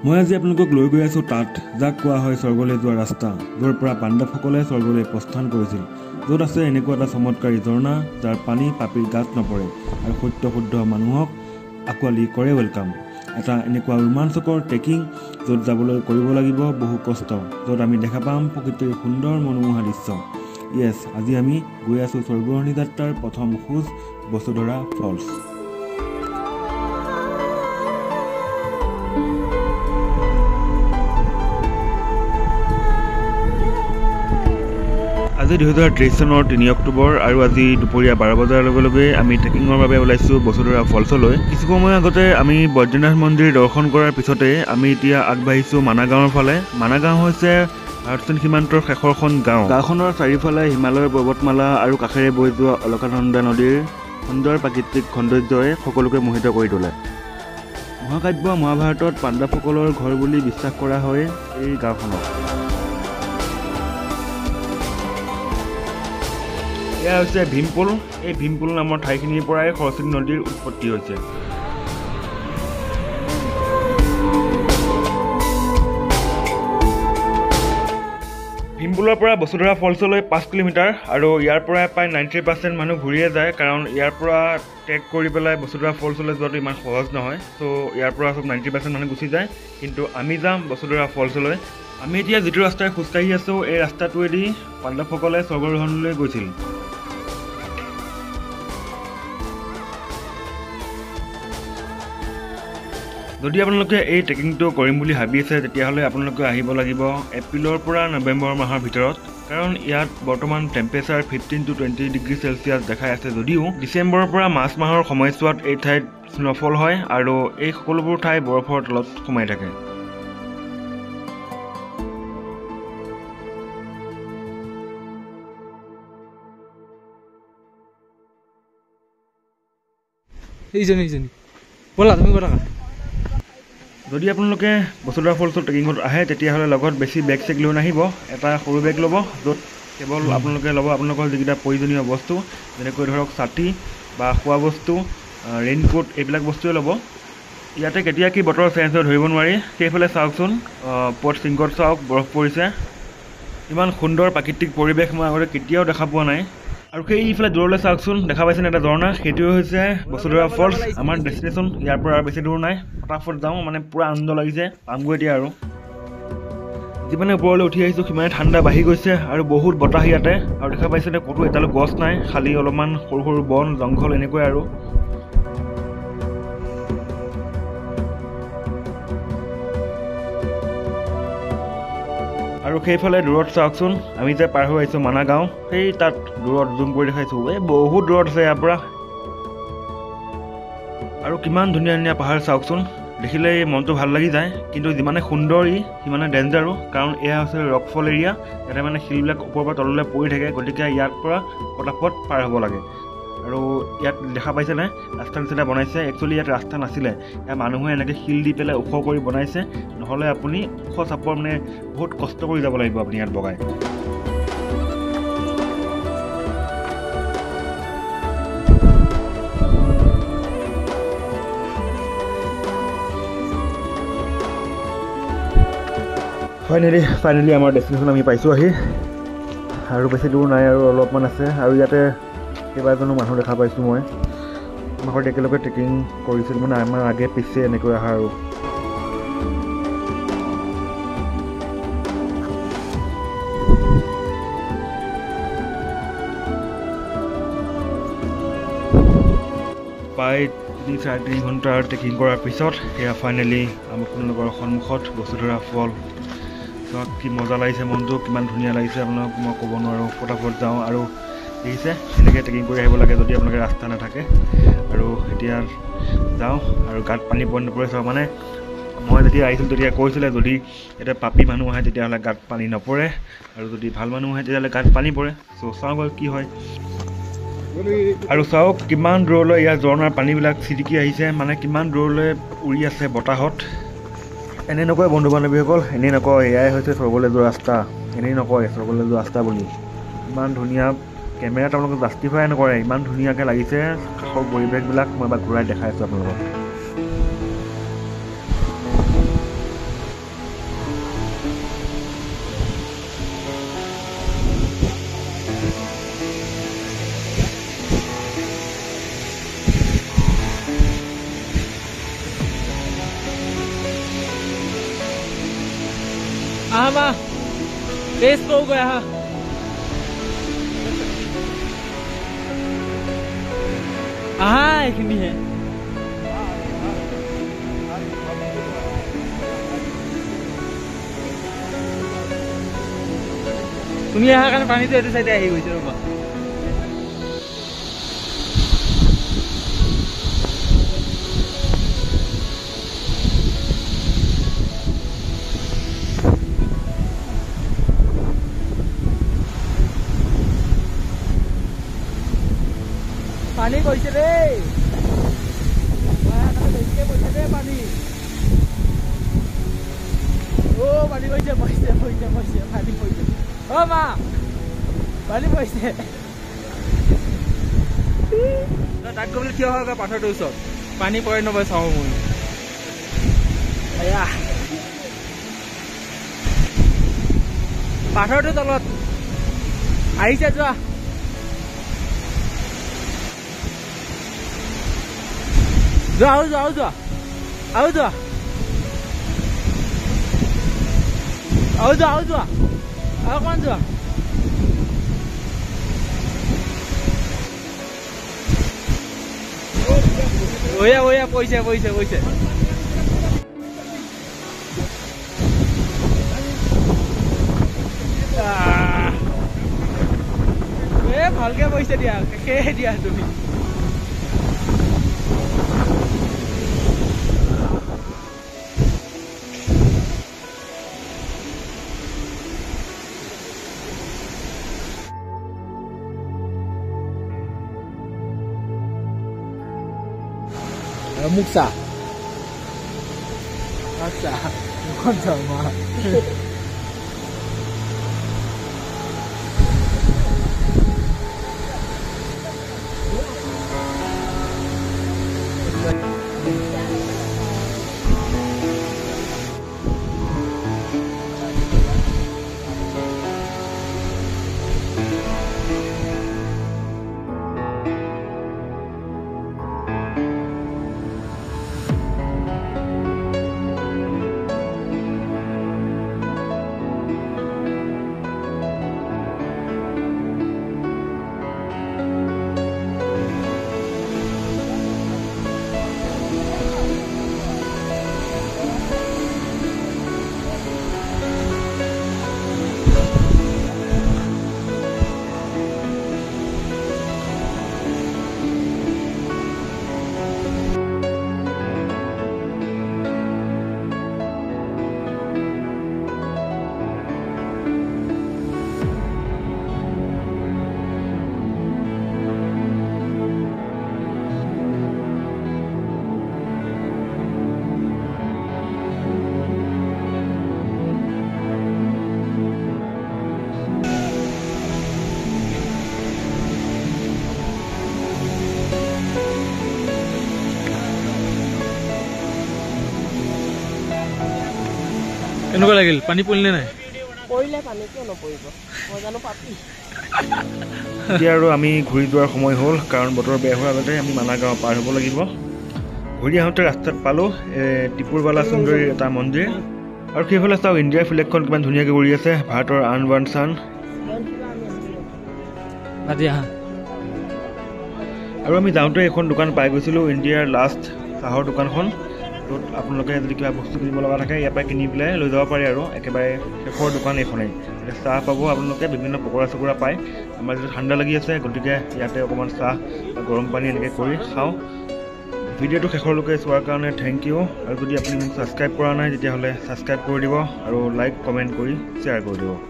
মই আজি আপোনালোকক লৈ গৈ আছোঁ তাত যাক কোৱা হয় স্বৰ্গলৈ যোৱা ৰাস্তা, য'ৰ পৰা পাণ্ডৱসকলে স্বৰ্গলৈ প্ৰস্থান কৰিছিল, য'ত আছে এনেকুৱা এটা চমৎকাৰী ঝৰ্ণা যাৰ পানী পাপীৰ গাত নপৰে আৰু সত্য শুদ্ধ মানুহক আঁকোৱালি কৰে ৱেলকাম। এটা এনেকুৱা ৰোমাঞ্চকৰ ট্ৰেকিং য'ত যাবলৈ কৰিব লাগিব বহু কষ্ট, য'ত আমি দেখা পাম প্ৰকৃতিৰ সুন্দৰ মনোমোহা দৃশ্য। য়েছ, আজি আমি গৈ আছোঁ স্বৰ্গৰোহণী যাত্ৰাৰ প্ৰথম খোজ বসুধৰা ফলছ। আজি 2023 চনৰ 3 অক্টোবৰ আৰু আজি দুপৰীয়া 12 বজাৰ লগে লগে আমি ট্ৰেকিঙৰ বাবে ওলাইছোঁ বসুধৰা ফলছলৈ। কিছু সময় আগতে আমি বৈদ্যনাথ মন্দিৰ দৰ্শন কৰাৰ পিছতে আমি এতিয়া আগবাঢ়িছোঁ মানা গাঁৱৰ ফালে। মানা গাঁও হৈছে ভাৰত চীন সীমান্তৰ শেষৰখন গাঁও। গাঁওখনৰ চাৰিওফালে হিমালয়ৰ পৰ্বতমালা আৰু কাষেৰে বৈ যোৱা অলকানন্দা নদীৰ সুন্দৰ প্ৰাকৃতিক সৌন্দৰ্যই সকলোকে মোহিত কৰি তোলে। মহাকাব্য মহাভাৰতত পাণ্ডৱসকলৰ ঘৰ বুলি বিশ্বাস কৰা হয় এই গাঁওখনক। এয়া হৈছে ভীমপুল। এই ভীমপুল নামৰ ঠাইখিনিৰ পৰাই সৰস্বতী নদীৰ উৎপত্তি হৈছে। ভীমপুলৰ পৰা বসুধৰা ফলছলৈ 5 কিলোমিটাৰ আৰু ইয়াৰ পৰা প্ৰায় 90% মানুহ ঘূৰিয়ে যায়, কাৰণ ইয়াৰ পৰা ট্ৰেক কৰি পেলাই বসুধৰা ফলছলৈ যোৱাটো ইমান সহজ নহয়। চ' ইয়াৰ পৰা চব 90% মানুহ গুচি যায়, কিন্তু আমি যাম বসুধৰা ফলছলৈ। আমি এতিয়া যিটো ৰাস্তাৰে খোজকাঢ়ি আছোঁ এই ৰাস্তাটোৱেদি পাণ্ডৱসকলে স্বৰ্গৰোহণলৈ গৈছিল। যদি আপোনালোকে এই ট্ৰেকিংটো কৰিম বুলি ভাবি আছে তেতিয়াহ'লে আপোনালোকে আহিব লাগিব এপ্ৰিলৰ পৰা নৱেম্বৰ মাহৰ ভিতৰত, কাৰণ ইয়াত বৰ্তমান টেম্পাৰেচাৰ 15 to 20 ডিগ্ৰী চেলচিয়াছ দেখাই আছে। যদিও ডিচেম্বৰৰ পৰা মাৰ্চ মাহৰ সময়ছোৱাত এই ঠাইত স্ন'ফল হয় আৰু এই সকলোবোৰ ঠাই বৰফৰ তলত সোমাই থাকে। যদি আপোনালোকে বসুধৰা ফলছৰ ট্ৰেকিঙত আহে তেতিয়াহ'লে লগত বেছি বেগ চেগ লৈ নাহিব। এটা সৰু বেগ ল'ব, য'ত কেৱল আপোনালোকে ল'ব আপোনালোকৰ যিকেইটা প্ৰয়োজনীয় বস্তু, যেনেকৈ ধৰক ছাতি বা খোৱা বস্তু, ৰেইনকোট, এইবিলাক বস্তুৱে ল'ব। ইয়াতে কেতিয়া কি বতৰ চেঞ্জ হৈ ধৰিব নোৱাৰি। সেইফালে চাওকচোন, পথ শৃংগত চাওক, বৰফ পৰিছে। ইমান সুন্দৰ প্ৰাকৃতিক পৰিৱেশ মই আগতে কেতিয়াও দেখা পোৱা নাই। আৰু সেইফালে দূৰলৈ চাওকচোন, দেখা পাইছেনে এটা ঝৰ্ণা? সেইটোৱে হৈছে বসুধৰা ফলছ, আমাৰ ডেষ্টিনেশ্যন। ইয়াৰ পৰা আৰু বেছি দূৰ নাই, ফটাফট যাওঁ, মানে পূৰা আনন্দ লাগিছে, পামগৈ এতিয়া। আৰু যিমানে ওপৰলৈ উঠি আহিছোঁ সিমানে ঠাণ্ডা বাঢ়ি গৈছে আৰু বহুত বতাহ ইয়াতে। আৰু দেখা পাইছেনে ক'তো এডালো গছ নাই, খালী অলপমান সৰু সৰু বন জংঘল এনেকুৱাই আৰু। আৰু সেইফালে দূৰত চাওকচোন, আমি যে পাৰ হৈ আহিছোঁ মানা গাঁও, সেই তাত দূৰত জুম কৰি দেখাইছোঁ, এই বহুত দূৰত আছে ইয়াৰ পৰা। আৰু কিমান ধুনীয়া ধুনীয়া পাহাৰ চাওকচোন, দেখিলে মনটো ভাল লাগি যায়। কিন্তু যিমানে সুন্দৰ সিমানে ডেঞ্জাৰো, কাৰণ এয়া হৈছে ৰকফল এৰিয়া। ইয়াতে মানে শিলবিলাক ওপৰৰ পৰা তললৈ পৰি থাকে, গতিকে ইয়াৰ পৰা পটাপট পাৰ হ'ব লাগে। আৰু ইয়াত দেখা পাইছেনে ৰাস্তা নিচিনা বনাইছে? একচুৱেলি ইয়াত ৰাস্তা নাছিলে, ইয়াত মানুহে এনেকৈ শিল দি পেলাই ওখ কৰি বনাইছে, নহ'লে আপুনি ওখ চাপৰ মানে বহুত কষ্ট কৰি যাব লাগিব আপুনি ইয়াত বগাই। ফাইনেলি আমাৰ ডেষ্টিনেশ্যন আমি পাইছোঁ আহি, আৰু বেছি দূৰ নাই আৰু অলপমান আছে। আৰু ইয়াতে কেইবাজনো মানুহ দেখা পাইছোঁ মই, আমাৰ ঘৰত একেলগে ট্ৰেকিং কৰিছিল, মানে আমাৰ আগে পিছে এনেকৈ অহা। আৰু প্ৰায় 3-4 ঘণ্টাৰ ট্ৰেকিং কৰাৰ পিছত সেয়া ফাইনেলি আপোনালোকৰ সন্মুখত বসুধৰা ফল। কি মজা লাগিছে, মনটো কিমান ধুনীয়া লাগিছে আপোনালোকক মই ক'ব নোৱাৰোঁ। ফটাফট যাওঁ আৰু দেখিছে এনেকৈ ট্ৰেকিং কৰি আহিব লাগে যদি আপোনালোকে ৰাস্তা নাথাকে। আৰু এতিয়া যাওঁ আৰু গাত পানী পৰি নপৰে চাওঁ। মানে মই যেতিয়া আহিছিলোঁ তেতিয়া কৈছিলে যদি এতিয়া পাপী মানুহ আহে তেতিয়াহ'লে গাত পানী নপৰে, আৰু যদি ভাল মানুহ আহে তেতিয়াহ'লে গাত পানী পৰে। চ' চাওঁ বাৰু কি হয়। আৰু চাওক কিমান দূৰলৈ ইয়াৰ ঝৰ্ণাৰ পানীবিলাক ছিটিকি আহিছে, মানে কিমান দূৰলৈ উৰি আছে বতাহত। এনেই নকয় বন্ধু বান্ধৱীসকল, এনেই নকয় এয়াই হৈছে স্বৰ্গলৈ যোৱা ৰাস্তা, এনেই নকয় স্বৰ্গলৈ যোৱা ৰাস্তা বুলি। ইমান ধুনীয়া কেমেৰাত আপোনালোকে জাষ্টিফাই নকৰে, ইমান ধুনীয়াকৈ লাগিছে কাষৰ পৰিৱেশবিলাক। মই এবাৰ ঘূৰাই দেখাই আছোঁ আপোনালোকক। আহা মা টেষ্ট কৰোঁগৈ আহা আহা এইখিনিহে তুমি অহাৰ কাৰণে পানীটো এইটো চাইডে আহি গৈছে ৰ'বা পানী গৈছে দেই বেছিকে গৈছে দেই পানী পানী গৈছে পইছে পইছে পইছে পানী পইছে মা পানী পইছে তাত গ'লে কিয় হয় পাথৰটোৰ ওচৰত পানী পৰে নপৰে চাওঁ মই এয়া পাথৰটোৰ তলত আহিছে যোৱা যোৱা আৰু যোৱা আৰু যোৱা আৰু যোৱা আৰু যোৱা আৰু যোৱা আৰু অকণমান যোৱা ওয়া ওয়া পইছে পইছে পইছে ভালকে পইছে দিয়া শেষে দিয়া তুমি Muksa. Muksa. Muksa mah. কেনেকুৱা লাগিল পানী পৰিলে নাই পৰিলে পানী কিয় নপৰিব মই জানো পাপি এতিয়া আৰু আমি ঘূৰি যোৱাৰ সময় হ'ল কাৰণ বতৰ বেয়া হোৱাৰ আগতে আমি মানাগাঁও পাৰ হ'ব লাগিব ঘূৰি আহোঁতে ৰাস্তাত পালোঁ ত্ৰিপুৰবালা সুন্দৰী এটা মন্দিৰ আৰু সেইফালে চাওঁ ইণ্ডিয়াৰ ফ্লেগখন কিমান ধুনীয়াকৈ উৰি আছে ভাৰতৰ আন বান চান আৰু আমি যাওঁতে এখন দোকান পাই গৈছিলোঁ ইণ্ডিয়াৰ লাষ্ট চাহৰ দোকানখন য'ত আপোনালোকে যদি কিবা বস্তু কিনিব লগা থাকে ইয়াৰ পৰা কিনি পেলাই লৈ যাব পাৰে আৰু একেবাৰে শেষৰ দোকান এইখনেই চাহ পাব আপোনালোকে বিভিন্ন পকৰা চকৰা পায় আমাৰ যিটো ঠাণ্ডা লাগি আছে গতিকে ইয়াতে অকণমান চাহ বা গৰম পানী এনেকৈ কৰি খাওঁ ভিডিঅ'টো শেষৰলৈকে চোৱাৰ কাৰণে থেংক ইউ আৰু যদি আপুনি মোক ছাবস্ক্ৰাইব কৰা নাই তেতিয়াহ'লে ছাবস্ক্ৰাইব কৰি দিব আৰু লাইক কমেণ্ট কৰি শ্বেয়াৰ কৰি দিব